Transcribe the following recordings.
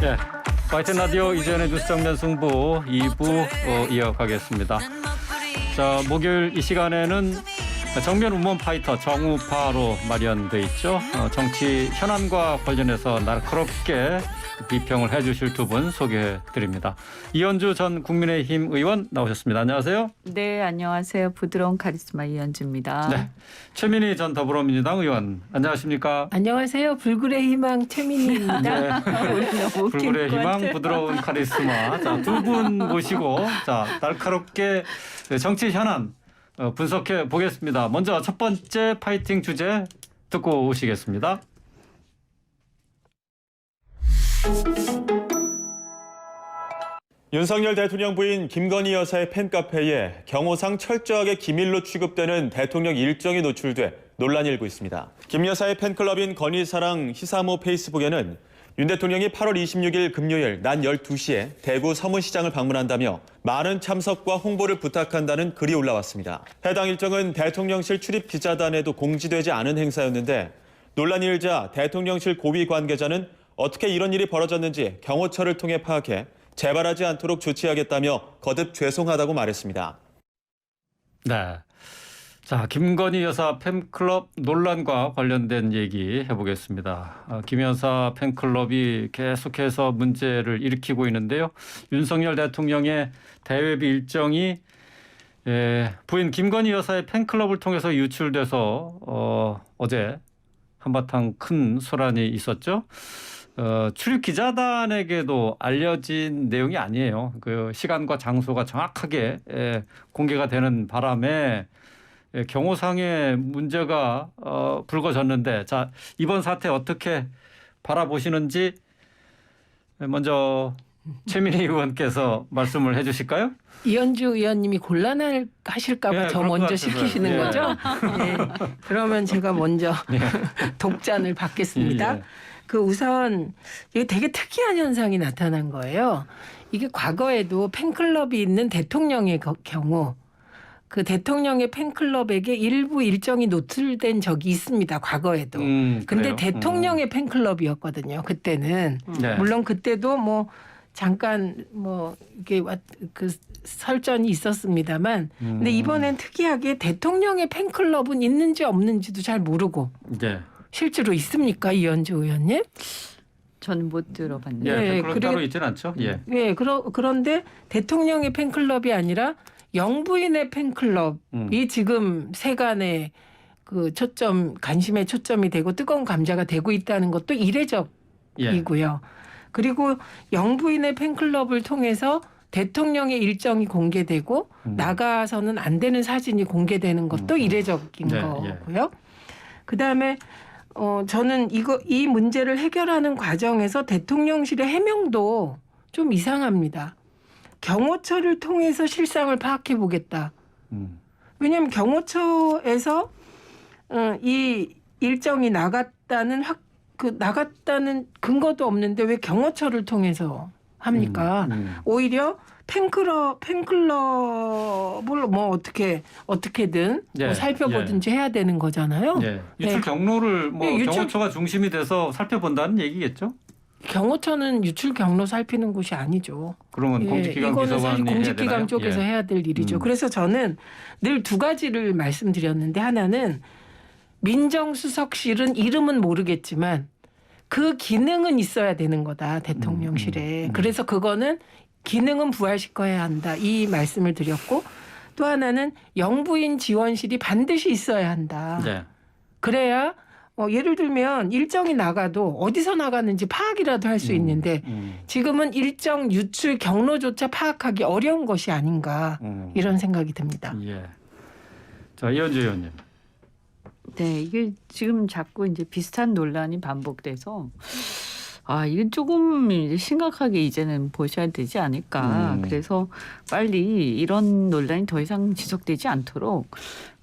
네, YTN 라디오 이재현의 뉴스 정면 승부 2부 이어가겠습니다. 자, 목요일 이 시간에는 정면 운문 파이터 정우파로 마련돼 있죠. 정치 현안과 관련해서 날카롭게 비평을 해주실 두 분 소개해드립니다. 이현주 전 국민의힘 의원 나오셨습니다. 안녕하세요. 네, 안녕하세요. 부드러운 카리스마 이현주입니다. 네, 최민희 전 더불어민주당 의원 안녕하십니까? 안녕하세요. 불굴의 희망 최민희입니다. 네. 불굴의 희망, 부드러운 카리스마. 자, 두 분 모시고 자, 날카롭게 정치 현안 분석해 보겠습니다. 먼저 첫 번째 파이팅 주제 듣고 오시겠습니다. 윤석열 대통령 부인 김건희 여사의 팬카페에 경호상 철저하게 기밀로 취급되는 대통령 일정이 노출돼 논란이 일고 있습니다. 김 여사의 팬클럽인 건희사랑 희사모 페이스북에는 윤 대통령이 8월 26일 금요일 낮 12시에 대구 서문시장을 방문한다며 많은 참석과 홍보를 부탁한다는 글이 올라왔습니다. 해당 일정은 대통령실 출입 기자단에도 공지되지 않은 행사였는데 논란이 일자 대통령실 고위 관계자는 어떻게 이런 일이 벌어졌는지 경호처를 통해 파악해 재발하지 않도록 조치하겠다며 거듭 죄송하다고 말했습니다. 네. 자, 김건희 여사 팬클럽 논란과 관련된 얘기 해보겠습니다. 김 여사 팬클럽이 계속해서 문제를 일으키고 있는데요. 윤석열 대통령의 대외비 일정이 부인 김건희 여사의 팬클럽을 통해서 유출돼서 어제 한바탕 큰 소란이 있었죠. 출입 기자단에게도 알려진 내용이 아니에요. 그 시간과 장소가 정확하게 공개가 되는 바람에 경호상의 문제가 불거졌는데, 자, 이번 사태 어떻게 바라보시는지 먼저 최민희 의원께서 말씀을 해주실까요? 이현주 의원님이 곤란하실까 봐 저 먼저 시키시는 거죠? 네. 그러면 제가 먼저 독잔을 받겠습니다. 그 우선 이게 되게 특이한 현상이 나타난 거예요. 이게 과거에도 팬클럽이 있는 대통령의 경우 그 대통령의 팬클럽에게 일부 일정이 노출된 적이 있습니다. 과거에도. 근데 대통령의 팬클럽이었거든요. 그때는. 네. 물론 그때도 뭐 잠깐 뭐 이게 그 설전이 있었습니다만 근데 이번엔 특이하게 대통령의 팬클럽은 있는지 없는지도 잘 모르고 네. 실제로 있습니까? 이현주 의원님? 저는 못 들어봤네요. 예, 네, 팬클럽 따로 있지는 않죠. 예. 네, 그런데 대통령의 팬클럽이 아니라 영부인의 팬클럽이 지금 세간의 그 관심의 초점이 되고 뜨거운 감자가 되고 있다는 것도 이례적이고요. 그리고 영부인의 팬클럽을 통해서 대통령의 일정이 공개되고 나가서는 안 되는 사진이 공개되는 것도 이례적인 거고요. 그다음에 저는 이 문제를 해결하는 과정에서 대통령실의 해명도 좀 이상합니다. 경호처를 통해서 실상을 파악해 보겠다. 왜냐하면 경호처에서 이 일정이 나갔다는 근거도 없는데 왜 경호처를 통해서 합니까? 오히려 팬클럽을 뭐 어떻게든 뭐 살펴보든지 해야 되는 거잖아요. 유출 경로를 뭐 경호처가 중심이 돼서 살펴본다는 얘기겠죠? 경호처는 유출 경로 살피는 곳이 아니죠. 그러면 공직기관 이거는 비서관이 사실 공직기관 해야 쪽에서 해야 될 일이죠. 그래서 저는 늘 두 가지를 말씀드렸는데 하나는 민정수석실은 이름은 모르겠지만 그 기능은 있어야 되는 거다. 대통령실에. 그래서 그거는 기능은 부활시켜야 한다. 이 말씀을 드렸고 또 하나는 영부인 지원실이 반드시 있어야 한다. 네. 그래야 예를 들면 일정이 나가도 어디서 나갔는지 파악이라도 할 수 있는데 지금은 일정 유출 경로조차 파악하기 어려운 것이 아닌가 이런 생각이 듭니다. 예. 자, 이현주 의원님. 네, 이게 지금 자꾸 이제 비슷한 논란이 반복돼서 이건 조금 심각하게 이제는 보셔야 되지 않을까. 그래서 빨리 이런 논란이 더 이상 지속되지 않도록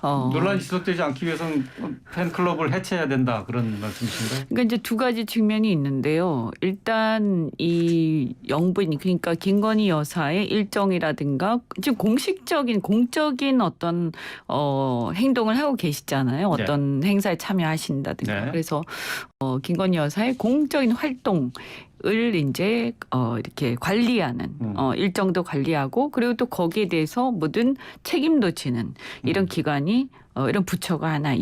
논란이 지속되지 않기 위해서는 팬클럽을 해체해야 된다 그런 말씀이신가요? 그러니까 이제 두 가지 측면이 있는데요. 일단 이 영부인 그러니까 김건희 여사의 일정이라든가 지금 공적인 어떤 행동을 하고 계시잖아요. 어떤 행사에 참여하신다든가. 그래서 김건희 여사의 공적인 활동 이제 이렇게 관리하는 일정도 관리하고 그리고 또 거기에 대해서 모든 책임도 지는 이런 기관이 이런 부서가 하나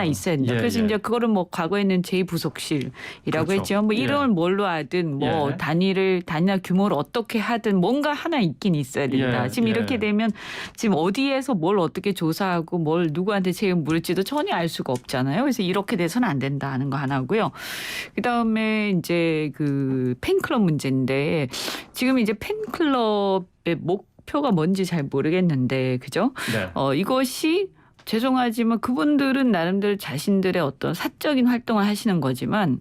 있어야 된다. 예, 그래서 예. 이제 그거를 뭐 과거에는 제2부속실이라고 그렇죠. 했죠. 뭐 예. 이름을 뭘로 하든 뭐 예. 단위나 규모를 어떻게 하든 뭔가 하나 있긴 있어야 된다. 예, 지금 예. 이렇게 되면 지금 어디에서 뭘 어떻게 조사하고 뭘 누구한테 책임 물을지도 전혀 알 수가 없잖아요. 그래서 이렇게 돼서는 안 된다 하는 거 하나고요. 그다음에 이제 그 팬클럽 문제인데 지금 이제 팬클럽의 목표가 뭔지 잘 모르겠는데 그죠? 네. 이것이 죄송하지만 그분들은 나름대로 자신들의 어떤 사적인 활동을 하시는 거지만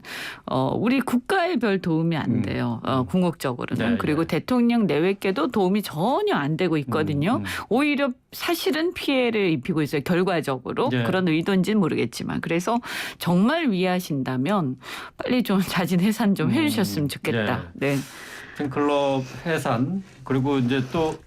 우리 국가에 별 도움이 안 돼요. 궁극적으로는. 네, 그리고 네. 대통령 내외께도 도움이 전혀 안 되고 있거든요. 오히려 사실은 피해를 입히고 있어요. 결과적으로. 네. 그런 의도인지는 모르겠지만. 그래서 정말 위하신다면 빨리 좀 자진 해산 좀 해주셨으면 좋겠다. 네. 팬클럽 해산 그리고 이제 또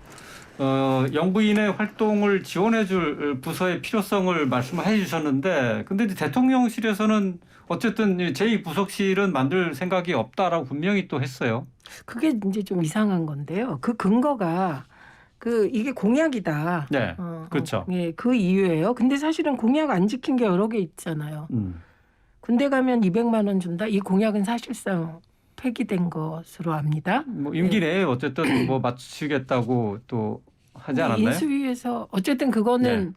영부인의 활동을 지원해줄 부서의 필요성을 말씀해 주셨는데, 근데 이제 대통령실에서는 어쨌든 제2부속실은 만들 생각이 없다라고 분명히 또 했어요. 그게 이제 좀 이상한 건데요. 그 근거가 이게 공약이다. 네, 그렇죠. 예, 그 이유예요. 근데 사실은 공약 안 지킨 게 여러 개 있잖아요. 군대 가면 200만 원 준다. 이 공약은 사실상 폐기된 것으로 압니다. 뭐 임기 내에 어쨌든 뭐 맞추시겠다고 또 하지 않았나요? 인수위에서 어쨌든 그거는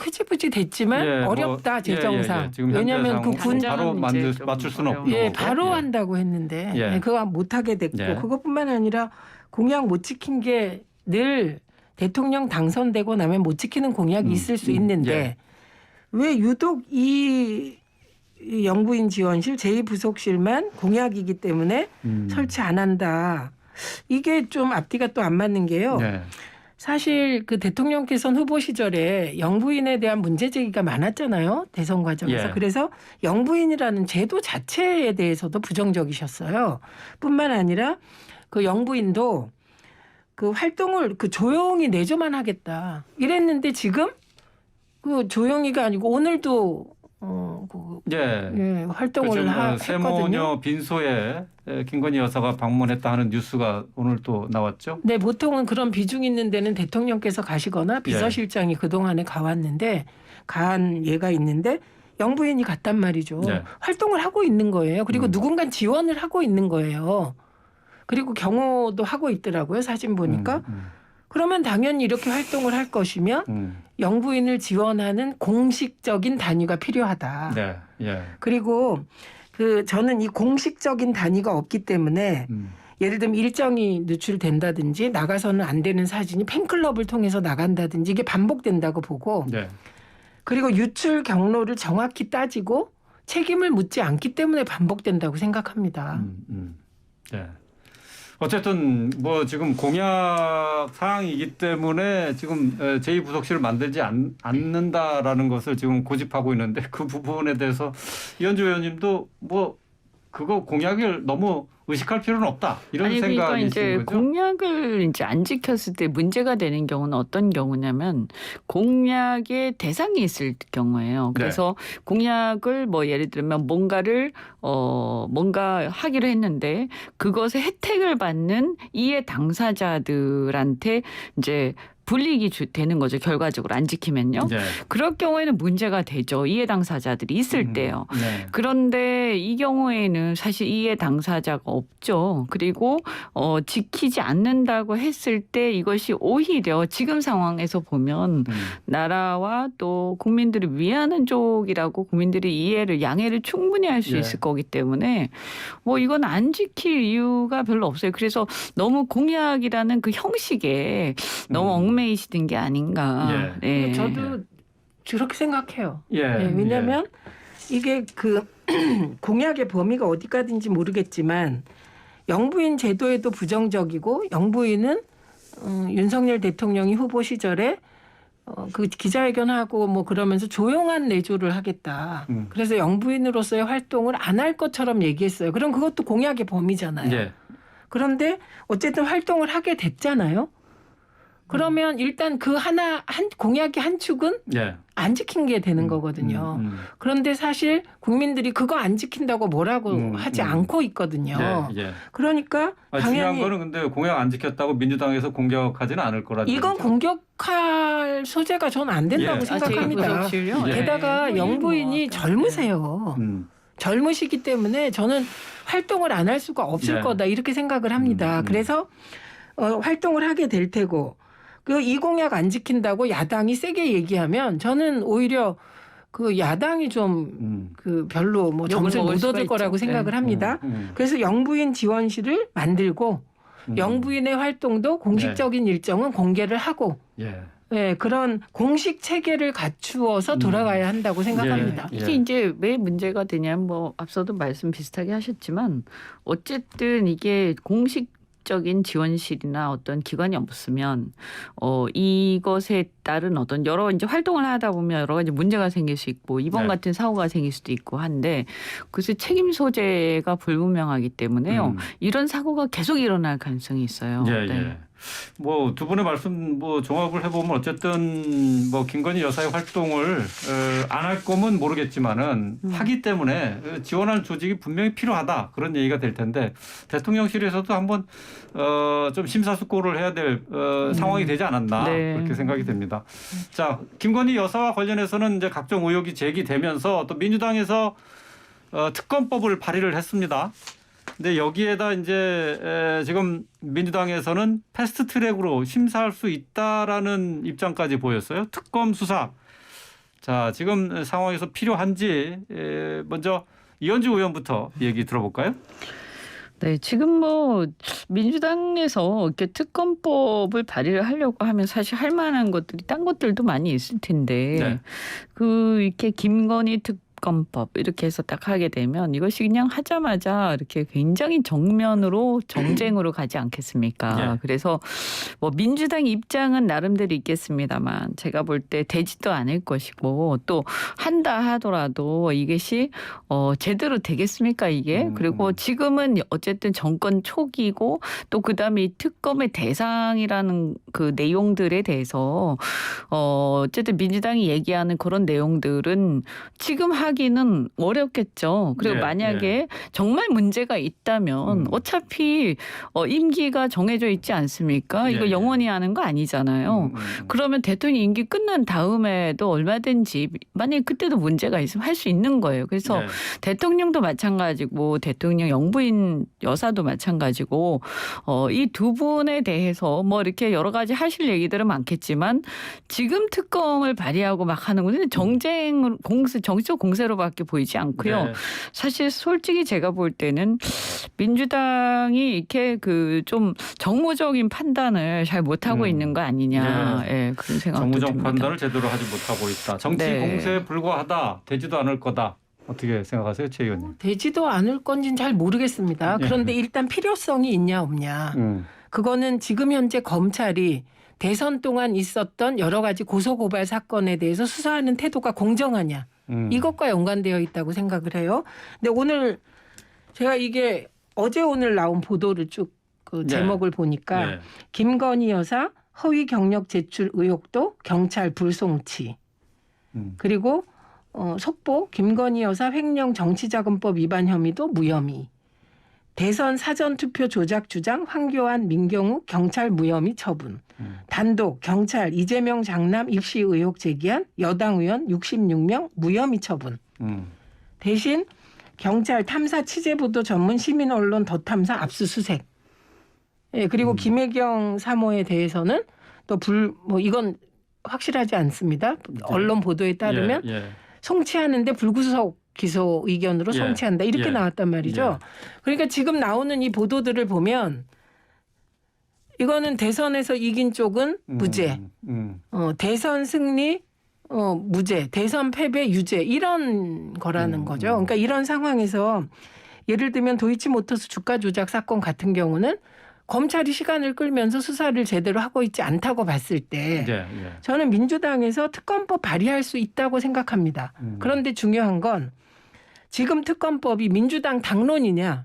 흐지부지 됐지만 예, 뭐, 어렵다 재정상. 지금 왜냐하면 그 현재상 군 바로 당장은 이제 맞출 수는 좀 없고. 예, 어려운 바로 예. 한다고 했는데 예. 그거 못 하게 됐고 예. 그것뿐만 아니라 공약 못 지킨 게 늘 대통령 당선되고 나면 못 지키는 공약이 있을 수 있는데 예. 왜 유독 이 영부인 지원실 제2부속실만 공약이기 때문에 설치 안 한다. 이게 좀 앞뒤가 또 안 맞는 게요. 네. 사실 그 대통령께서는 후보 시절에 영부인에 대한 문제 제기가 많았잖아요. 대선 과정에서. 예. 그래서 영부인이라는 제도 자체에 대해서도 부정적이셨어요. 뿐만 아니라 그 영부인도 그 활동을 조용히 내조만 하겠다. 이랬는데 지금 그 조용히가 아니고 오늘도 예. 활동을 했거든요. 세모녀 빈소에 김건희 여사가 방문했다 하는 뉴스가 오늘 또 나왔죠. 네, 보통은 그런 비중 있는 데는 대통령께서 가시거나 비서실장이 그동안에 가왔는데 간 예가 있는데 영부인이 갔단 말이죠. 네. 활동을 하고 있는 거예요. 그리고 누군가 지원을 하고 있는 거예요. 그리고 경호도 하고 있더라고요. 사진 보니까. 그러면 당연히 이렇게 활동을 할 것이면 영부인을 지원하는 공식적인 단위가 필요하다. 네. 예. 그리고 저는 이 공식적인 단위가 없기 때문에 예를 들면 일정이 누출된다든지 나가서는 안 되는 사진이 팬클럽을 통해서 나간다든지 이게 반복된다고 보고 네. 그리고 유출 경로를 정확히 따지고 책임을 묻지 않기 때문에 반복된다고 생각합니다. 네. 어쨌든 뭐 지금 공약 사항이기 때문에 지금 제2부속실을 만들지 않는다라는 것을 지금 고집하고 있는데 그 부분에 대해서 이현주 의원님도 뭐 그거 공약을 너무 의식할 필요는 없다 이런 아니 그러니까 생각이신 이제 거죠? 공약을 이제 안 지켰을 때 문제가 되는 경우는 어떤 경우냐면 공약의 대상이 있을 경우예요. 그래서 공약을 뭐 예를 들면 뭔가 하기로 했는데 그것의 혜택을 받는 이해 당사자들한테 이제 불이익이 되는 거죠. 결과적으로 안 지키면요. 네. 그럴 경우에는 문제가 되죠. 이해 당사자들이 있을 때요. 네. 그런데 이 경우에는 사실 이해 당사자가 없죠. 그리고 지키지 않는다고 했을 때 이것이 오히려 지금 상황에서 보면 나라와 또 국민들을 위하는 쪽이라고 국민들이 양해를 충분히 할 수 예. 있을 거기 때문에 뭐 이건 안 지킬 이유가 별로 없어요. 그래서 너무 공약이라는 그 형식에 너무 얽매이시는 게 아닌가. 예. 네. 저도 그렇게 생각해요. 예. 네, 왜냐하면 이게 공약의 범위가 어디까지인지 모르겠지만 영부인 제도에도 부정적이고 영부인은 윤석열 대통령이 후보 시절에 그 기자회견하고 뭐 그러면서 조용한 내조를 하겠다. 그래서 영부인으로서의 활동을 안 할 것처럼 얘기했어요. 그럼 그것도 공약의 범위잖아요. 예. 그런데 어쨌든 활동을 하게 됐잖아요. 그러면 일단 그 한 공약의 한 축은 예. 안 지킨 게 되는 거거든요. 그런데 사실 국민들이 그거 안 지킨다고 뭐라고 하지 않고 있거든요. 예. 그러니까 중요한 당연히 거는 근데 공약 안 지켰다고 민주당에서 공격하지는 않을 거라는 이건 얘기죠. 공격할 소재가 전 안 된다고 예. 생각합니다. 예. 게다가 영부인이 젊으세요. 젊으시기 때문에 저는 활동을 안 할 수가 없을 네. 거다 이렇게 생각을 합니다. 그래서 활동을 하게 될 테고 그 이 공약 안 지킨다고 야당이 세게 얘기하면 저는 오히려 그 야당이 좀 그 별로 뭐 점수 못 얻을 거라고 생각을 합니다. 그래서 영부인 지원실을 만들고 영부인의 활동도 공식적인 일정은 공개를 하고 예. 네, 그런 공식 체계를 갖추어서 돌아가야 한다고 생각합니다. 예. 이게 이제 왜 문제가 되냐면 뭐 앞서도 말씀 비슷하게 하셨지만 어쨌든 이게 공식적인 지원실이나 어떤 기관이 없으면 이것에 따른 어떤 여러 이제 활동을 하다 보면 여러 가지 문제가 생길 수 있고 이번 네. 같은 사고가 생길 수도 있고 한데 글쎄 책임 소재가 불분명하기 때문에요. 이런 사고가 계속 일어날 가능성이 있어요. 예, 예. 뭐 두 분의 말씀 뭐 종합을 해보면 어쨌든 뭐 김건희 여사의 활동을 안 할 거면 모르겠지만은 하기 때문에 지원할 조직이 분명히 필요하다 그런 얘기가 될 텐데 대통령실에서도 한번 좀 심사숙고를 해야 될 상황이 되지 않았나 네. 그렇게 생각이 됩니다. 자, 김건희 여사와 관련해서는 이제 각종 의혹이 제기되면서 또 민주당에서 특검법을 발의를 했습니다. 근데 여기에다 이제 지금 민주당에서는 패스트트랙으로 심사할 수 있다라는 입장까지 보였어요. 특검 수사. 자, 지금 상황에서 필요한지 먼저 이현주 의원부터 얘기 들어볼까요? 네, 지금 뭐 민주당에서 이렇게 특검법을 발의를 하려고 하면 사실 할 만한 것들이 딴 것들도 많이 있을 텐데 네. 그 이렇게 김건희 특검법 이렇게 해서 딱 하게 되면 이것이 그냥 하자마자 이렇게 굉장히 정면으로 정쟁으로 가지 않겠습니까? 예. 그래서 뭐 민주당 입장은 나름대로 있겠습니다만 제가 볼 때 되지도 않을 것이고 또 한다 하더라도 이것이 제대로 되겠습니까 이게? 그리고 지금은 어쨌든 정권 초기고 또 그다음에 이 특검의 대상이라는 그 내용들에 대해서 어쨌든 민주당이 얘기하는 그런 내용들은 지금 하기는 어렵겠죠. 그리고 예, 만약에 정말 문제가 있다면 어차피 임기가 정해져 있지 않습니까? 이거 예, 영원히 하는 거 아니잖아요. 그러면 대통령 임기 끝난 다음에도 얼마든지 만약에 그때도 문제가 있으면 할 수 있는 거예요. 그래서 네. 대통령도 마찬가지고 대통령 영부인 여사도 마찬가지고 이 두 분에 대해서 뭐 이렇게 여러 가지 하실 얘기들은 많겠지만 지금 특검을 발의하고 막 하는 것은 정치적 공세로밖에 보이지 않고요. 네. 사실 솔직히 제가 볼 때는 민주당이 이렇게 그 좀 정무적인 판단을 잘 못하고 있는 거 아니냐. 예, 그런 생각도 정무적 듭니다. 판단을 제대로 하지 못하고 있다. 정치 네. 공세에 불과하다. 되지도 않을 거다. 어떻게 생각하세요, 최 의원님? 되지도 않을 건지는 잘 모르겠습니다. 그런데 일단 필요성이 있냐 없냐. 그거는 지금 현재 검찰이 대선 동안 있었던 여러 가지 고소고발 사건에 대해서 수사하는 태도가 공정하냐. 이것과 연관되어 있다고 생각을 해요. 근데 오늘 제가 이게 어제 오늘 나온 보도를 쭉 그 제목을 보니까 네. 김건희 여사 허위 경력 제출 의혹도 경찰 불송치. 그리고 속보 김건희 여사 횡령 정치자금법 위반 혐의도 무혐의. 대선 사전투표 조작 주장 황교안 민경욱 경찰 무혐의 처분. 단독 경찰 이재명 장남 입시 의혹 제기한 여당 의원 66명 무혐의 처분. 대신 경찰 탐사 취재보도 전문 시민 언론 더 탐사 압수수색. 예, 그리고 김혜경 사모에 대해서는 또 뭐 이건 확실하지 않습니다. 언론 보도에 따르면 송치하는데 불구속 기소 의견으로 송치한다 이렇게 나왔단 말이죠. 그러니까 지금 나오는 이 보도들을 보면 이거는 대선에서 이긴 쪽은 무죄, 대선 승리 무죄, 대선 패배 유죄 이런 거라는 거죠. 그러니까 이런 상황에서 예를 들면 도이치모터스 주가 조작 사건 같은 경우는 검찰이 시간을 끌면서 수사를 제대로 하고 있지 않다고 봤을 때 저는 민주당에서 특검법 발의할 수 있다고 생각합니다. 그런데 중요한 건 지금 특검법이 민주당 당론이냐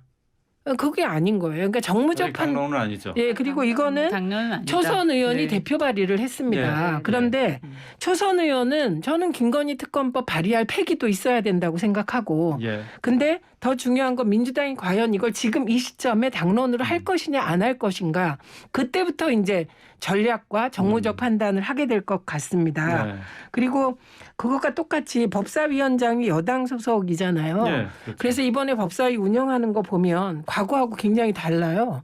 그게 아닌 거예요. 그러니까 정무적 당론은 아니죠. 예, 그리고 이거는 당연은 아니다. 초선 의원이 네. 대표 발의를 했습니다. 네. 그런데 초선 의원은 저는 김건희 특검법 발의할 패기도 있어야 된다고 생각하고 예. 근데 더 중요한 건 민주당이 과연 이걸 지금 이 시점에 당론으로 할 것이냐 안 할 것인가 그때부터 이제 전략과 정무적 판단을 하게 될 것 같습니다. 네. 그리고 그것과 똑같이 법사위원장이 여당 소속이잖아요. 예, 그렇죠. 그래서 이번에 법사위 운영하는 거 보면 과거하고 굉장히 달라요.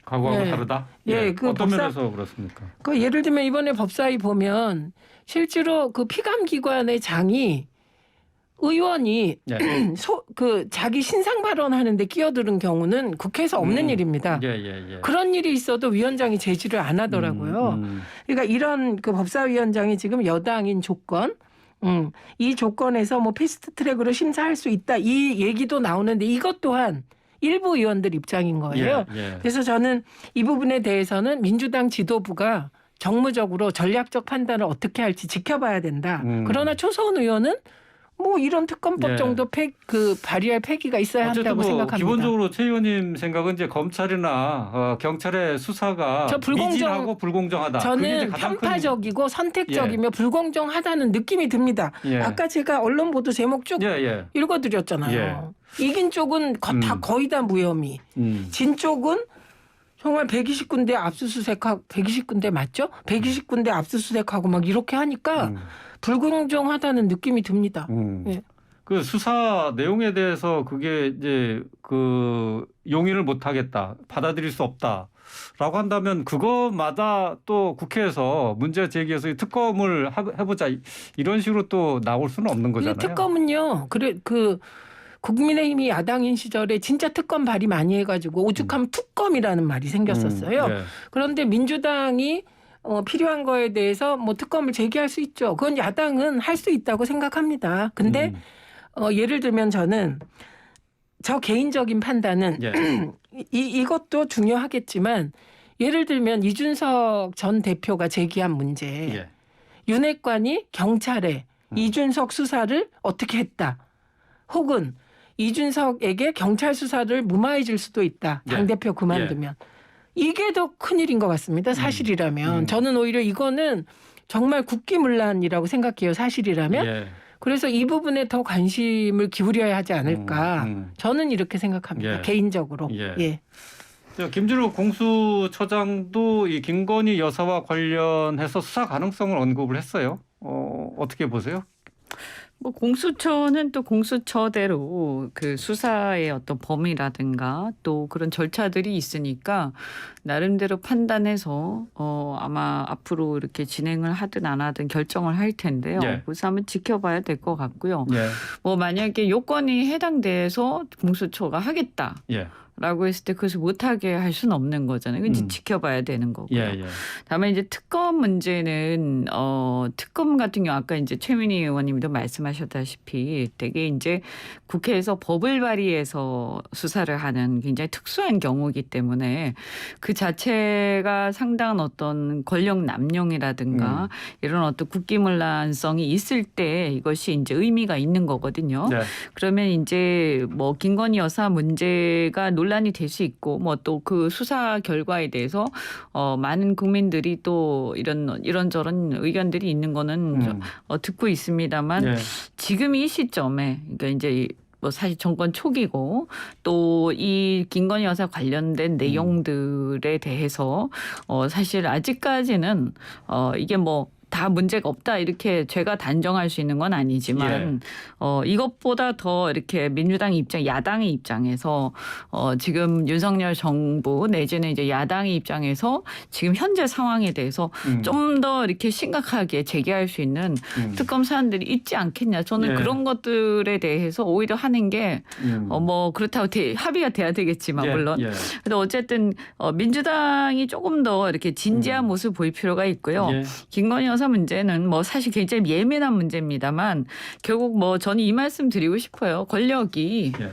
과거하고 예. 다르다. 예, 그 어떤 법사- 면에서 그렇습니까? 그 예를 들면 이번에 법사위 보면 실제로 그 피감기관의 장이 의원이 예. 그 자기 신상 발언하는데 끼어드는 경우는 국회에서 없는 일입니다. 예, 예, 예. 그런 일이 있어도 위원장이 제지를 안 하더라고요. 그러니까 이런 그 법사위원장이 지금 여당인 조건, 이 조건에서 뭐 패스트트랙으로 심사할 수 있다 이 얘기도 나오는데 이것 또한 일부 의원들 입장인 거예요. 예, 예. 그래서 저는 이 부분에 대해서는 민주당 지도부가 정무적으로 전략적 판단을 어떻게 할지 지켜봐야 된다. 그러나 초선 의원은 뭐 이런 특검법 예. 정도 발의할 패기가 있어야 어쨌든 한다고 뭐 생각합니다. 기본적으로 최 의원님 생각은 이제 검찰이나 경찰의 수사가 저 불공정- 미진하고 불공정하다. 그게 이제 저는 가장 큰- 편파적이고 선택적이며 불공정하다는 느낌이 듭니다. 예. 아까 제가 언론 보도 제목 쭉 예, 예. 읽어드렸잖아요. 이긴 쪽은 다 거의 다 무혐의. 진 쪽은 정말 120군데 압수수색하고 120군데 맞죠? 120군데 압수수색하고 막 이렇게 하니까 불공정하다는 느낌이 듭니다. 예. 그 수사 내용에 대해서 그게 이제 그 용인을 못 하겠다, 받아들일 수 없다라고 한다면 그것마다 또 국회에서 문제 제기해서 특검을 해보자 이런 식으로 또 나올 수는 없는 거잖아요. 특검은요. 국민의힘이 야당인 시절에 진짜 특검 발의 많이 해가지고 오죽하면 특검이라는 말이 생겼었어요. 예. 그런데 민주당이 필요한 거에 대해서 뭐 특검을 제기할 수 있죠. 그건 야당은 할 수 있다고 생각합니다. 근데 예를 들면 저는 저 개인적인 판단은 예. 이것도 중요하겠지만 예를 들면 이준석 전 대표가 제기한 문제 예. 윤핵관이 경찰에 이준석 수사를 어떻게 했다. 혹은 이준석에게 경찰 수사를 무마해질 수도 있다. 예. 당대표 그만두면. 이게 더 큰일인 것 같습니다. 사실이라면. 저는 오히려 이거는 정말 국기문란이라고 생각해요. 사실이라면. 예. 그래서 이 부분에 더 관심을 기울여야 하지 않을까. 저는 이렇게 생각합니다. 예. 개인적으로. 예. 예. 김준욱 공수처장도 이 김건희 여사와 관련해서 수사 가능성을 언급을 했어요. 어떻게 보세요? 뭐 공수처는 또 공수처대로 그 수사의 어떤 범위라든가 또 그런 절차들이 있으니까 나름대로 판단해서 아마 앞으로 이렇게 진행을 하든 안 하든 결정을 할 텐데요. 예. 그래서 한번 지켜봐야 될 것 같고요. 예. 뭐 만약에 요건이 해당돼서 공수처가 하겠다. 예. 라고 했을 때 그것을 못하게 할 수는 없는 거잖아요. 이제 지켜봐야 되는 거고요. 예. 예. 다만 이제 특검 문제는 특검 같은 경우 아까 이제 최민희 의원님도 말씀하셨다시피 되게 이제 국회에서 법을 발의해서 수사를 하는 굉장히 특수한 경우이기 때문에 그 자체가 상당한 어떤 권력 남용이라든가 이런 어떤 국기문란성이 있을 때 이것이 이제 의미가 있는 거거든요. 네. 그러면 이제 뭐 김건희 여사 문제가 논란이 될 수 있고 뭐 또 그 수사 결과에 대해서 많은 국민들이 또 이런저런 의견들이 있는 거는 듣고 있습니다만 예. 지금 이 시점에 그러니까 이제 뭐 사실 정권 초기고 또 이 김건희 여사 관련된 내용들에 대해서 사실 아직까지는 이게 뭐 다 문제가 없다 이렇게 제가 단정할 수 있는 건 아니지만 이것보다 더 이렇게 민주당 입장, 야당의 입장에서 지금 윤석열 정부 내지는 이제 야당의 입장에서 지금 현재 상황에 대해서 좀 더 이렇게 심각하게 제기할 수 있는 특검 사안들이 있지 않겠냐. 저는 예. 그런 것들에 대해서 오히려 하는 게 뭐 그렇다고 합의가 돼야 되겠지만 예. 물론. 예. 근데 어쨌든 민주당이 조금 더 이렇게 진지한 모습을 보일 필요가 있고요. 예. 김건희 여사 문제는 뭐 사실 굉장히 예민한 문제입니다만 결국 뭐 저는 이 말씀 드리고 싶어요. 권력이 예.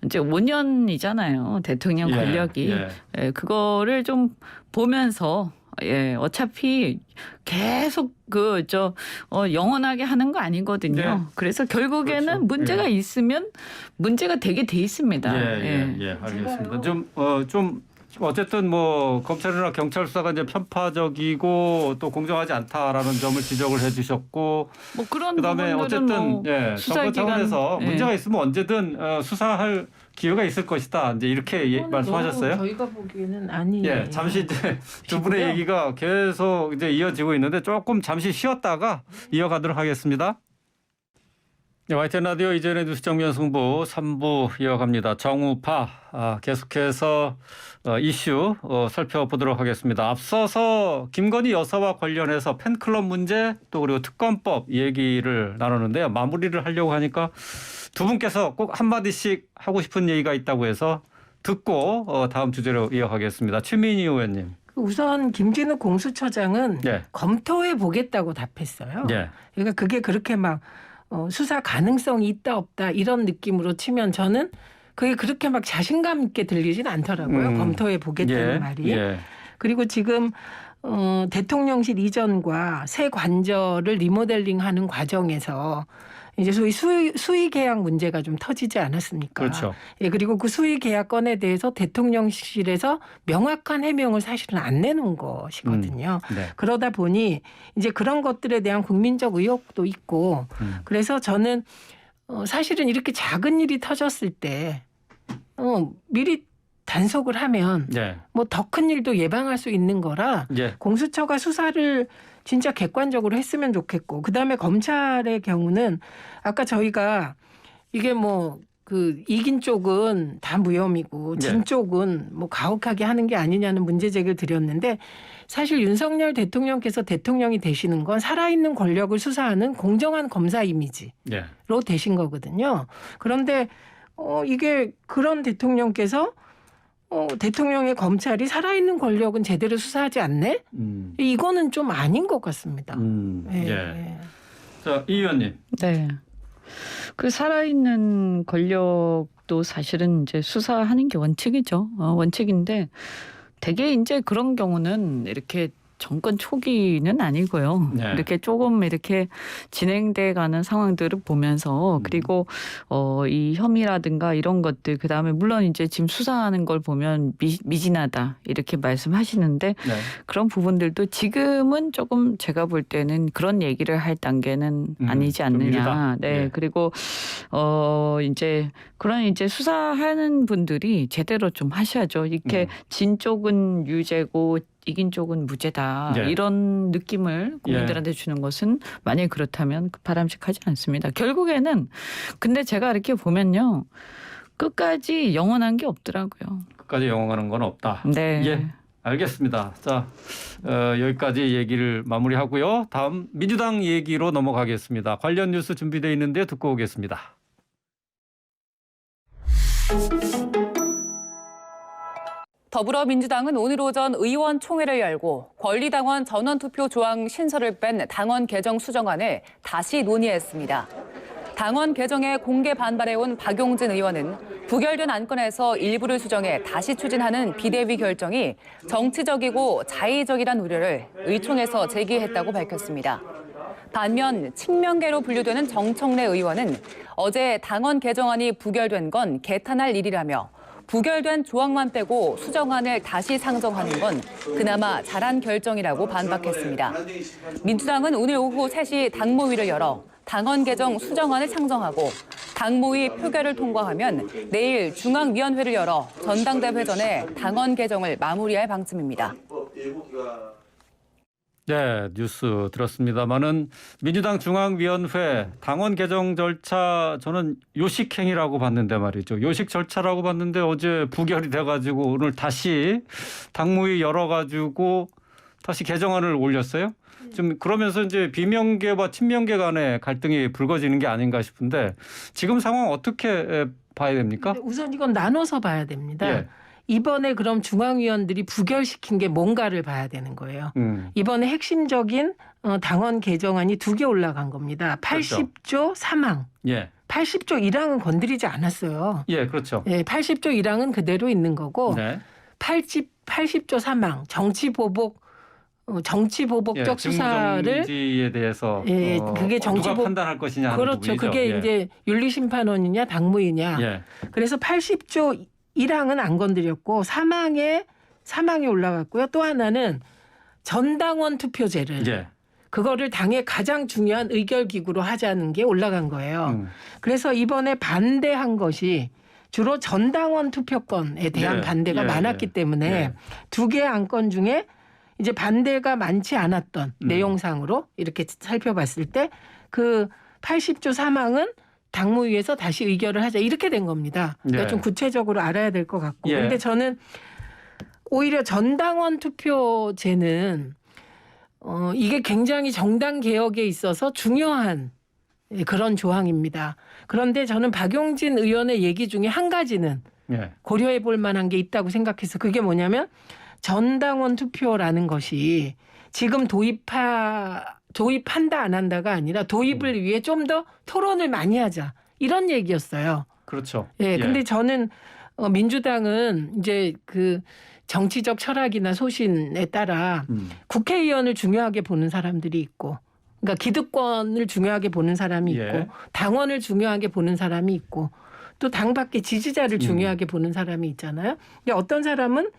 이제 5년이잖아요. 대통령 예. 권력이. 예. 예, 그거를 좀 보면서 예, 어차피 계속 영원하게 하는 거 아니거든요. 네. 그래서 결국에는 그렇죠. 문제가 예. 있으면 문제가 되게 돼 있습니다. 예, 알겠습니다. 좀 어쨌든 뭐 검찰이나 경찰 수사가 이제 편파적이고 또 공정하지 않다라는 점을 지적을 해주셨고, 뭐 그런 그다음에 부분들은 어쨌든 뭐 정부 수사기관, 차원에서 예. 문제가 있으면 언제든 수사할 기회가 있을 것이다. 이제 이렇게 말씀하셨어요. 저희가 보기에는 아니에요. 예, 잠시 이제 두 분의 얘기가 계속 이제 이어지고 있는데 조금 잠시 쉬었다가 이어가도록 하겠습니다. 네, YTN 라디오 이전의 뉴스 정면 승부 3부 이어갑니다. 정우파 계속해서 이슈 살펴보도록 하겠습니다. 앞서서 김건희 여사와 관련해서 팬클럽 문제 또 그리고 특검법 얘기를 나누는데요. 마무리를 하려고 하니까 두 분께서 꼭 한마디씩 하고 싶은 얘기가 있다고 해서 듣고 다음 주제로 이어가겠습니다. 최민희 의원님. 우선 김진욱 공수처장은 예. 검토해 보겠다고 답했어요. 예. 그러니까 그게 그렇게 막 수사 가능성이 있다 없다 이런 느낌으로 치면 저는 그게 그렇게 막 자신감 있게 들리진 않더라고요. 검토해 보겠다는 말이. 예. 그리고 지금 대통령실 이전과 새 관저를 리모델링하는 과정에서 이제 소위 수의 계약 문제가 좀 터지지 않았습니까? 그렇죠. 예, 그리고 그 수의 계약건에 대해서 대통령실에서 명확한 해명을 사실은 안 내놓은 것이거든요. 네. 그러다 보니 이제 그런 것들에 대한 국민적 의혹도 있고 그래서 저는 사실은 이렇게 작은 일이 터졌을 때 미리 단속을 하면 예. 뭐 더 큰 일도 예방할 수 있는 거라 예. 공수처가 수사를 진짜 객관적으로 했으면 좋겠고 그다음에 검찰의 경우는 아까 저희가 이게 뭐 그 이긴 쪽은 다 무혐의고 진 네. 쪽은 뭐 가혹하게 하는 게 아니냐는 문제 제기를 드렸는데 사실 윤석열 대통령께서 대통령이 되시는 건 살아있는 권력을 수사하는 공정한 검사 이미지로 예. 되신 거거든요. 그런데 이게 그런 대통령께서 대통령의 검찰이 살아있는 권력은 제대로 수사하지 않네? 이거는 좀 아닌 것 같습니다. 예. 자, 이 의원님. 네. 그 살아있는 권력도 사실은 이제 수사하는 게 원칙이죠. 원칙인데 되게 이제 그런 경우는 이렇게 정권 초기는 아니고요. 네. 이렇게 조금 이렇게 진행돼 가는 상황들을 보면서 그리고 이 혐의라든가 이런 것들 그다음에 물론 이제 지금 수사하는 걸 보면 미진하다 이렇게 말씀하시는데 네. 그런 부분들도 지금은 조금 제가 볼 때는 그런 얘기를 할 단계는 아니지 좀 이르다. 않느냐. 네. 예. 그리고 이제 그런 이제 수사하는 분들이 제대로 좀 하셔야죠. 이렇게 진 쪽은 유죄고 이긴 쪽은 무죄다. 예. 이런 느낌을 국민들한테 주는 것은 만약에 그렇다면 바람직하지 않습니다. 결국에는 근데 제가 이렇게 보면요. 끝까지 영원한 게 없더라고요. 끝까지 영원한 건 없다. 네. 예. 알겠습니다. 자, 여기까지 얘기를 마무리하고요. 다음 민주당 얘기로 넘어가겠습니다. 관련 뉴스 준비되어 있는데 듣고 오겠습니다. 더불어민주당은 오늘 오전 의원총회를 열고 권리당원 전원투표 조항 신설을 뺀 당원 개정 수정안을 다시 논의했습니다. 당원 개정에 공개 반발해온 박용진 의원은 부결된 안건에서 일부를 수정해 다시 추진하는 비대위 결정이 정치적이고 자의적이란 우려를 의총에서 제기했다고 밝혔습니다. 반면 친명계로 분류되는 정청래 의원은 어제 당원 개정안이 부결된 건 개탄할 일이라며 부결된 조항만 빼고 수정안을 다시 상정하는 건 그나마 잘한 결정이라고 반박했습니다. 민주당은 오늘 오후 3시 당무위를 열어 당원 개정 수정안을 상정하고 당무위 표결을 통과하면 내일 중앙위원회를 열어 전당대회 전에 당원 개정을 마무리할 방침입니다. 네, 뉴스 들었습니다만은 민주당 중앙위원회 당원 개정 절차 저는 요식행위라고 봤는데 말이죠. 요식 절차라고 봤는데 어제 부결이 돼가지고 오늘 다시 당무위 열어가지고 다시 개정안을 올렸어요. 좀 그러면서 이제 비명계와 친명계 간의 갈등이 불거지는 게 아닌가 싶은데 지금 상황 어떻게 봐야 됩니까? 우선 이건 나눠서 봐야 됩니다. 예. 이번에 그럼 중앙위원들이 부결시킨 게 뭔가를 봐야 되는 거예요. 이번에 핵심적인 당원 개정안이 2개 올라간 겁니다. 80조 3항. 예. 80조 1항은 건드리지 않았어요. 예, 그렇죠. 예, 80조 1항은 그대로 있는 거고 네. 80조 3항 정치보복 정치 보복적 수사를 직무정지에 대해서 예, 그게 정치 누가 보- 판단할 것이냐 하는 그렇죠. 부분이죠. 그게 예. 이제 윤리심판원이냐 당무이냐. 예. 그래서 80조 1항은 안 건드렸고 사망에 올라갔고요. 또 하나는 전당원 투표제를 예. 그거를 당의 가장 중요한 의결기구로 하자는 게 올라간 거예요. 그래서 이번에 반대한 것이 주로 전당원 투표권에 대한 예, 반대가 예, 많았기 예. 때문에 예. 두 개의 안건 중에 이제 반대가 많지 않았던 내용상으로 이렇게 살펴봤을 때 그 80조 3항은 당무위에서 다시 의결을 하자 이렇게 된 겁니다. 그러니까 예. 좀 구체적으로 알아야 될 것 같고. 예. 그런데 저는 오히려 전당원 투표제는 이게 굉장히 정당 개혁에 있어서 중요한 그런 조항입니다. 그런데 저는 박용진 의원의 얘기 중에 한 가지는 예. 고려해 볼 만한 게 있다고 생각해서 그게 뭐냐면 전당원 투표라는 것이 지금 도입한다 안 한다가 아니라 도입을 위해 좀 더 토론을 많이 하자 이런 얘기였어요. 그렇죠. 예, 근데 저는 민주당은 이제 그 정치적 철학이나 소신에 따라 국회의원을 중요하게 보는 사람들이 있고, 그러니까 기득권을 중요하게 보는 사람이 있고, 예. 당원을 중요하게 보는 사람이 있고, 또 당 밖의 지지자를 중요하게 보는 사람이 있잖아요. 근데 어떤 사람은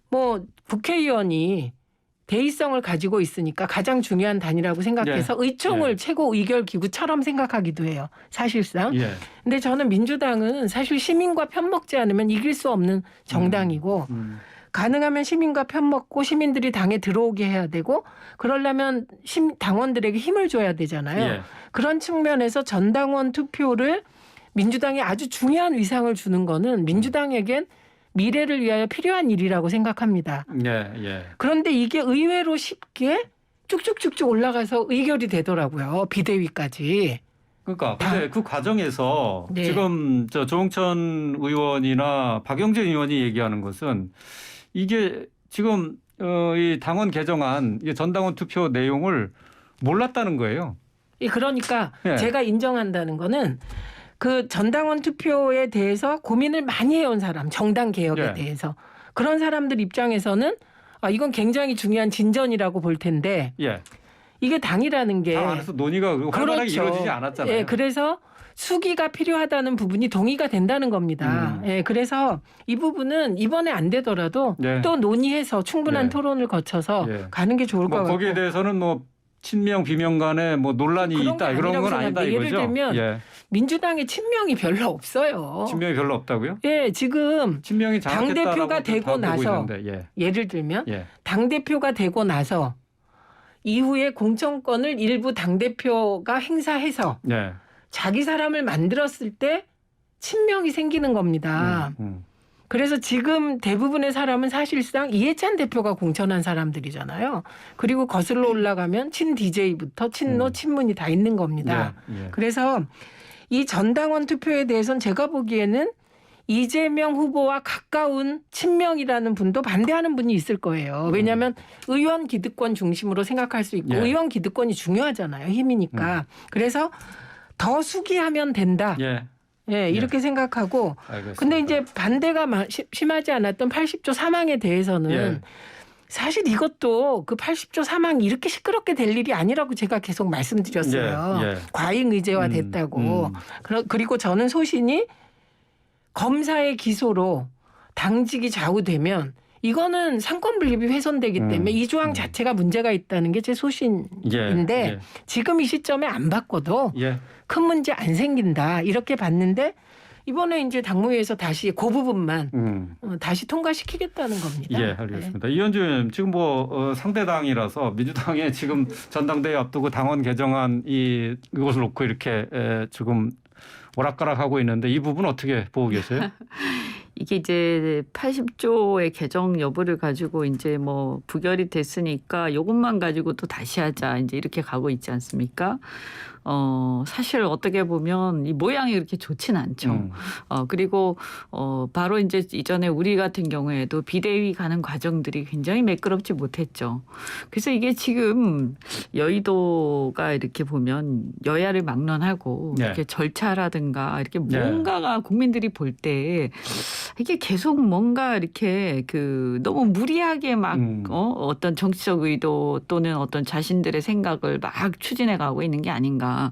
뭐 국회의원이 대의성을 가지고 있으니까 가장 중요한 단위라고 생각해서 의총을 최고 의결 기구처럼 생각하기도 해요. 사실상. 예. 근데 저는 민주당은 사실 시민과 편먹지 않으면 이길 수 없는 정당이고 가능하면 시민과 편먹고 시민들이 당에 들어오게 해야 되고 그러려면 당원들에게 힘을 줘야 되잖아요. 예. 그런 측면에서 전당원 투표를 민주당에 아주 중요한 위상을 주는 거는 민주당에겐 미래를 위하여 필요한 일이라고 생각합니다. 예. 예. 그런데 이게 의외로 쉽게 쭉쭉쭉쭉 올라가서 의결이 되더라고요. 비대위까지. 그러니까 근데 그 과정에서 네. 지금 저 조홍천 의원이나 박용진 의원이 얘기하는 것은 이게 지금 이 당원 개정안 이게 전당원 투표 내용을 몰랐다는 거예요. 그러니까 예. 제가 인정한다는 거는 그 전당원 투표에 대해서 고민을 많이 해온 사람, 정당 개혁에 예. 대해서 그런 사람들 입장에서는 이건 굉장히 중요한 진전이라고 볼 텐데 예. 이게 당이라는 게 당 안에서 논의가 활발하게 그렇죠. 이루어지지 않았잖아요. 예, 그래서 수기가 필요하다는 부분이 동의가 된다는 겁니다. 예, 그래서 이 부분은 이번에 안 되더라도 네. 또 논의해서 충분한 네. 토론을 거쳐서 예. 가는 게 좋을 것 뭐 같고. 거기에 대해서는 뭐 친명 비명 간에 뭐 논란이 그런 있다 게 그런 건 아니라고 아니다 생각합니다. 이거죠. 예를 들면 예. 민주당의 친명이 별로 없어요. 친명이 별로 없다고요? 예, 지금 친명이 장악했다라고 당대표가 되고 나서 있는데, 예. 예를 들면 예. 당대표가 되고 나서 이후에 공천권을 일부 당대표가 행사해서 예. 자기 사람을 만들었을 때 친명이 생기는 겁니다. 그래서 지금 대부분의 사람은 사실상 이해찬 대표가 공천한 사람들이잖아요. 그리고 거슬러 올라가면 친 DJ부터 친노, 친문이 다 있는 겁니다. 예. 예. 그래서 이 전당원 투표에 대해서는 제가 보기에는 이재명 후보와 가까운 친명이라는 분도 반대하는 분이 있을 거예요. 왜냐하면 의원 기득권 중심으로 생각할 수 있고 예. 의원 기득권이 중요하잖아요. 힘이니까. 그래서 더 수기하면 된다. 예. 예, 이렇게 생각하고. 알겠습니다. 근데 이제 반대가 심하지 않았던 80조 3항에 대해서는 예. 사실 이것도 그 80조 3항이 이렇게 시끄럽게 될 일이 아니라고 제가 계속 말씀드렸어요. 예, 예. 과잉 의제화 됐다고. 그리고 저는 소신이 검사의 기소로 당직이 좌우되면 이거는 상권 분립이 훼손되기 때문에 이 조항 자체가 문제가 있다는 게 제 소신인데 예. 지금 이 시점에 안 바꿔도 예. 큰 문제 안 생긴다 이렇게 봤는데 이번에 이제 당무위에서 다시 그 부분만 다시 통과시키겠다는 겁니다. 예, 알겠습니다. 이현주 의원님 지금 뭐 상대당이라서 민주당의 지금 전당대회 앞두고 당원 개정안 이것을 놓고 이렇게 지금 오락가락하고 있는데 이 부분 어떻게 보고 계세요? 이게 이제 80조의 개정 여부를 가지고 이제 뭐 부결이 됐으니까 이것만 가지고 또 다시 하자 이제 이렇게 가고 있지 않습니까? 사실 어떻게 보면 이 모양이 그렇게 좋진 않죠. 그리고 바로 이제 이전에 우리 같은 경우에도 비대위 가는 과정들이 굉장히 매끄럽지 못했죠. 그래서 이게 지금 여의도가 이렇게 보면 여야를 막론하고 네. 이렇게 절차라든가 이렇게 뭔가가 국민들이 볼 때 이게 계속 뭔가 이렇게 그 너무 무리하게 막 어떤 정치적 의도 또는 어떤 자신들의 생각을 막 추진해 가고 있는 게 아닌가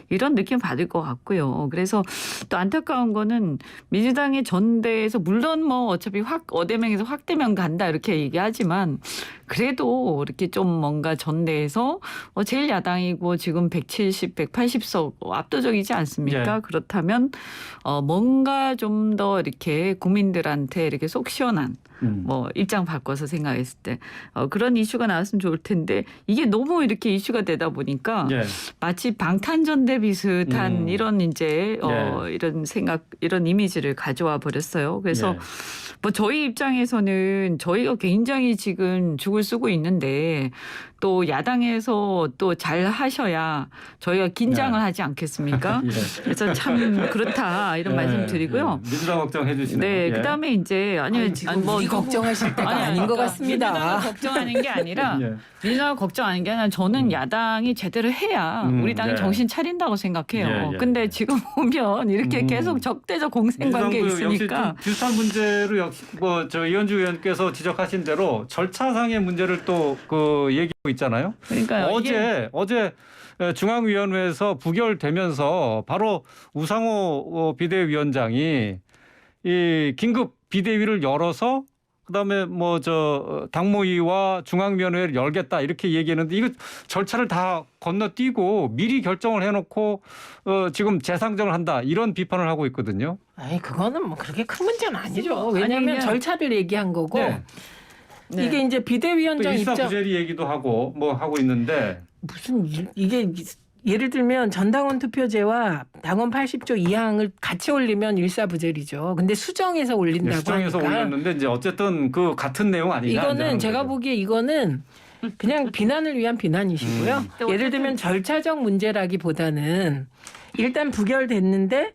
이런 느낌 받을 것 같고요. 그래서 또 안타까운 거는 민주당의 전대에서 물론 뭐 어차피 어대명에서 확대명 간다 이렇게 얘기하지만 그래도 이렇게 좀 뭔가 전대에서 제일 야당이고 지금 170, 180석 압도적이지 않습니까? 예. 그렇다면 뭔가 좀 더 이렇게 국민들한테 이렇게 속 시원한 뭐 입장 바꿔서 생각했을 때 그런 이슈가 나왔으면 좋을 텐데 이게 너무 이렇게 이슈가 되다 보니까 예. 마치 방탄전대 비슷한 이런 이제 이런 생각 이런 이미지를 가져와 버렸어요. 그래서 뭐 저희 입장에서는 저희가 굉장히 지금 죽을 쓰고 있는데 또 야당에서 또 잘 하셔야 저희가 긴장을 하지 않겠습니까? 그래서 참 그렇다 이런 말씀 드리고요. 민주당 걱정해 주시네요. 네, 그다음에 이제 아니면 지금 우리 걱정하실 때가 아닌 것 같습니다. 민주당을 걱정하는 게 아니라 민주당을 걱정하는 게 아니라 저는 야당이 제대로 해야 우리 당이 정신 차린다고 생각해요. 근데 지금 보면 이렇게 계속 적대적 공생 관계 있으니까 역시 비슷한 문제로 역시 뭐 저 이현주 의원께서 지적하신 대로 절차상의 문제를 또 그 얘기하고 있잖아요. 그러니까 어제 중앙위원회에서 부결되면서 바로 우상호 비대위원장이 이 긴급 비대위를 열어서 그다음에 뭐 저 당무위와 중앙위원회를 열겠다 이렇게 얘기했는데 이거 절차를 다 건너뛰고 미리 결정을 해놓고 지금 재상정을 한다 이런 비판을 하고 있거든요. 아니 그거는 뭐 그렇게 큰 문제는 아니죠. 왜냐하면 아니, 절차를 얘기한 거고 네. 이게 이제 비대위원장 입장 일사부재리 얘기도 하고 뭐 하고 있는데 무슨 이게 예를 들면 전당원 투표제와 당원 80조 2항을 같이 올리면 일사부재리죠. 근데 수정해서 올린다고 수정해서 하니까 올렸는데 이제 어쨌든 그 같은 내용 아니냐. 이거는 제가 보기에 이거는 그냥 비난을 위한 비난이시고요. 예를 들면 절차적 문제라기보다는 일단 부결됐는데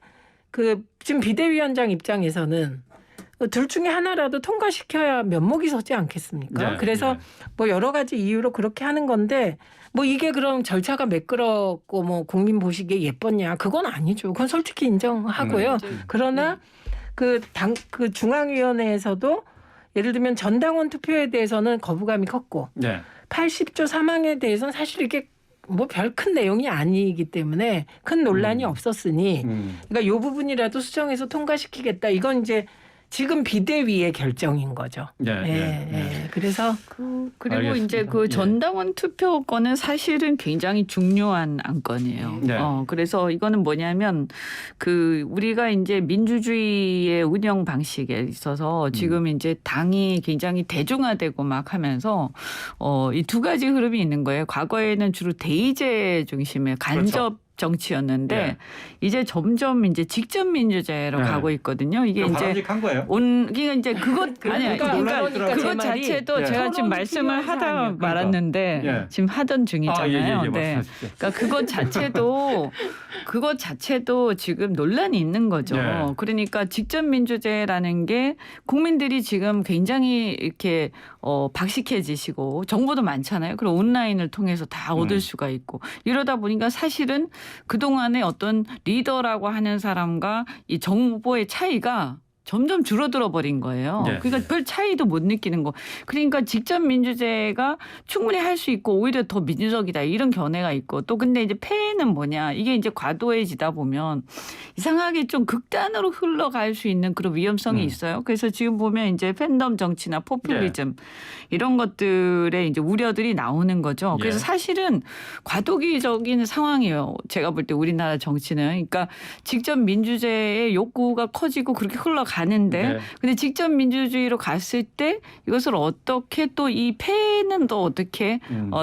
그 지금 비대위원장 입장에서는 둘 중에 하나라도 통과시켜야 면목이 서지 않겠습니까? 그래서 뭐 여러 가지 이유로 그렇게 하는 건데 뭐 이게 그럼 절차가 매끄럽고 뭐 국민 보시기에 예뻤냐? 그건 아니죠. 그건 솔직히 인정하고요. 그러나 그 중앙위원회에서도 예를 들면 전당원 투표에 대해서는 거부감이 컸고 80조 3항에 대해서는 사실 이게 뭐 별 큰 내용이 아니기 때문에 큰 논란이 없었으니 그러니까 이 부분이라도 수정해서 통과시키겠다. 이건 이제 지금 비대위의 결정인 거죠. 그래서 그리고 알겠습니다. 이제 그 전당원 투표권은 사실은 굉장히 중요한 안건이에요. 그래서 이거는 뭐냐면 그 우리가 이제 민주주의의 운영 방식에 있어서 지금 이제 당이 굉장히 대중화되고 막 하면서 이 두 가지 흐름이 있는 거예요. 과거에는 주로 대의제 중심의 간접 정치였는데 이제 점점 이제 직접 민주제로 가고 있거든요. 이게 이제 바람직한 거예요. 이게 이제 그것 아니야. 그러니까 그것 자체도 제가 지금 말씀을 하다 말았는데 지금 하던 중이잖아요. 네. 그러니까 그것 자체도 지금 논란이 있는 거죠. 그러니까 직접 민주제라는 게 국민들이 지금 굉장히 이렇게 박식해지시고 정보도 많잖아요. 그리고 온라인을 통해서 다 얻을 수가 있고 이러다 보니까 사실은 그동안의 어떤 리더라고 하는 사람과 이 정보의 차이가 점점 줄어들어 버린 거예요. 그러니까 별 차이도 못 느끼는 거. 그러니까 직접 민주제가 충분히 할 수 있고 오히려 더 민주적이다 이런 견해가 있고 또 근데 이제 폐해는 뭐냐 이게 이제 과도해지다 보면 이상하게 좀 극단으로 흘러갈 수 있는 그런 위험성이 있어요. 그래서 지금 보면 이제 팬덤 정치나 포퓰리즘 이런 것들의 이제 우려들이 나오는 거죠. 그래서 사실은 과도기적인 상황이에요. 제가 볼 때 우리나라 정치는 그러니까 직접 민주제의 욕구가 커지고 그렇게 흘러가는데 근데 직접 민주주의로 갔을 때 이것을 어떻게 또 이 폐해는 또 어떻게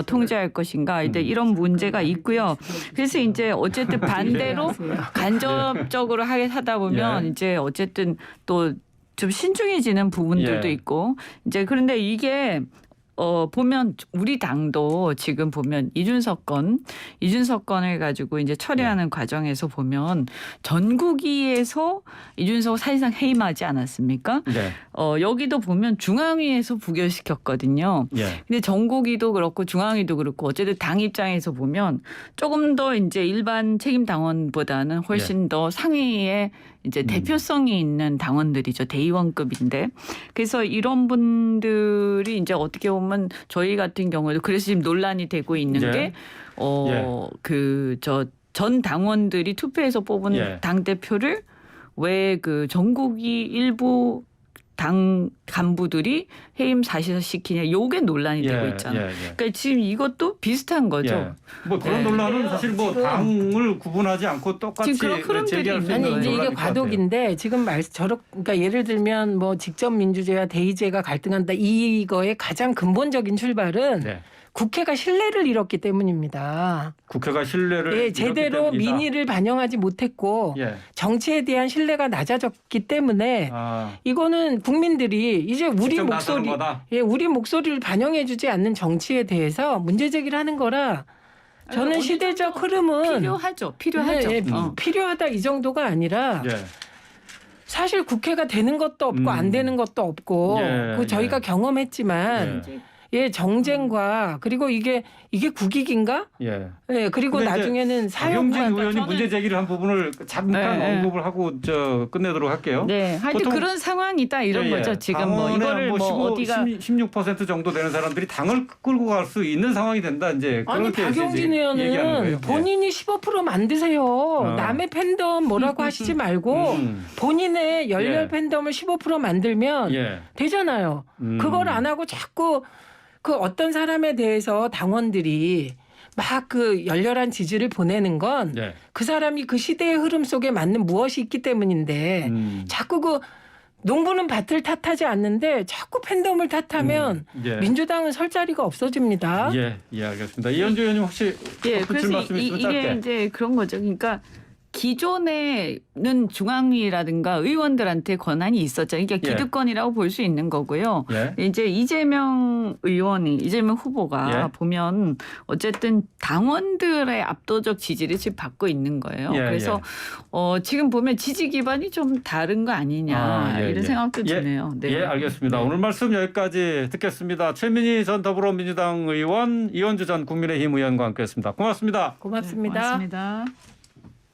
통제할 것인가 이런 문제가 있고요. 그래서 이제 어쨌든 반대로 간접적으로 하다 보면 이제 어쨌든 또 좀 신중해지는 부분들도 있고 이제 그런데 이게 보면 우리 당도 지금 보면 이준석 건을 가지고 이제 처리하는 과정에서 보면 전국위에서 이준석 사실상 해임하지 않았습니까? 네. 여기도 보면 중앙위에서 부결시켰거든요. 예. 근데 전국위도 그렇고 중앙위도 그렇고 어쨌든 당 입장에서 보면 조금 더 이제 일반 책임 당원보다는 훨씬 더 상위에 이제 대표성이 있는 당원들이죠. 대의원급인데. 그래서 이런 분들이 이제 어떻게 보면 저희 같은 경우에도 그래서 지금 논란이 되고 있는 예. 게 전 당원들이 투표해서 뽑은 예. 당 대표를 왜 그 전국위 일부 당 간부들이 해임 사실시키냐 요게 논란이 되고 있잖아요. 그러니까 지금 이것도 비슷한 거죠. 예. 뭐 그런 네. 논란은 사실 뭐 지금 당을 구분하지 않고 똑같이 지금 그런 흐름들이 제기할 수 있는 있는 아니 이제 이게 논란일 것 같아요. 과도기인데 지금 그러니까 예를 들면 뭐 직접 민주제와 대의제가 갈등한다 이거의 가장 근본적인 출발은 네. 국회가 신뢰를 잃었기 때문입니다. 국회가 신뢰를 예, 잃었기 제대로 때문이다. 민의를 반영하지 못했고 예. 정치에 대한 신뢰가 낮아졌기 때문에 이거는 국민들이 이제 우리 직접 나서는 목소리, 거다. 우리 목소리를 반영해주지 않는 정치에 대해서 문제 제기를 하는 거라. 저는 어느 시대적 정도 흐름은 필요하죠. 필요하다 이 정도가 아니라 예. 사실 국회가 되는 것도 없고 안 되는 것도 없고 예, 저희가 경험했지만 정쟁과 그리고 이게 국익인가? 예. 예, 그리고 근데 이제 나중에는 박용진 사용과 의원이 문제 제기를 한 부분을 잠깐 네. 언급을 하고 끝내도록 할게요. 네, 하여튼 보통- 그런 상황이다 이런 예, 예. 거죠. 지금 뭐 당원의 이거를 뭐 15, 어디가 16% 정도 되는 사람들이 당을 끌고 갈 수 있는 상황이 된다. 이제 아니 그렇게 박용진 얘기하는 의원은 거예요. 본인이 15% 만드세요. 남의 팬덤 뭐라고 하시지 말고 본인의 열렬 예. 팬덤을 15% 만들면 예. 되잖아요. 그걸 안 하고 자꾸 그 어떤 사람에 대해서 당원들이 막 그 열렬한 지지를 보내는 건 그 예. 사람이 그 시대의 흐름 속에 맞는 무엇이 있기 때문인데 자꾸 그 농부는 밭을 탓하지 않는데 자꾸 팬덤을 탓하면 예. 민주당은 설 자리가 없어집니다. 예, 알겠습니다. 이현주 의원님 혹시 예, 붙일 그래서 말씀 있으면 짧게. 이게 이제 그런 거죠. 그러니까 기존에는 중앙위라든가 의원들한테 권한이 있었죠. 그러니까 예. 기득권이라고 볼 수 있는 거고요. 예. 이제 이재명 후보가 예. 보면 어쨌든 당원들의 압도적 지지를 지금 받고 있는 거예요. 예, 그래서 지금 보면 지지 기반이 좀 다른 거 아니냐 예, 이런 예. 생각도 예. 드네요. 네. 예, 알겠습니다. 오늘 말씀 여기까지 듣겠습니다. 최민희 전 더불어민주당 의원, 이현주 전 국민의힘 의원과 함께했습니다. 고맙습니다. 고맙습니다. 고맙습니다.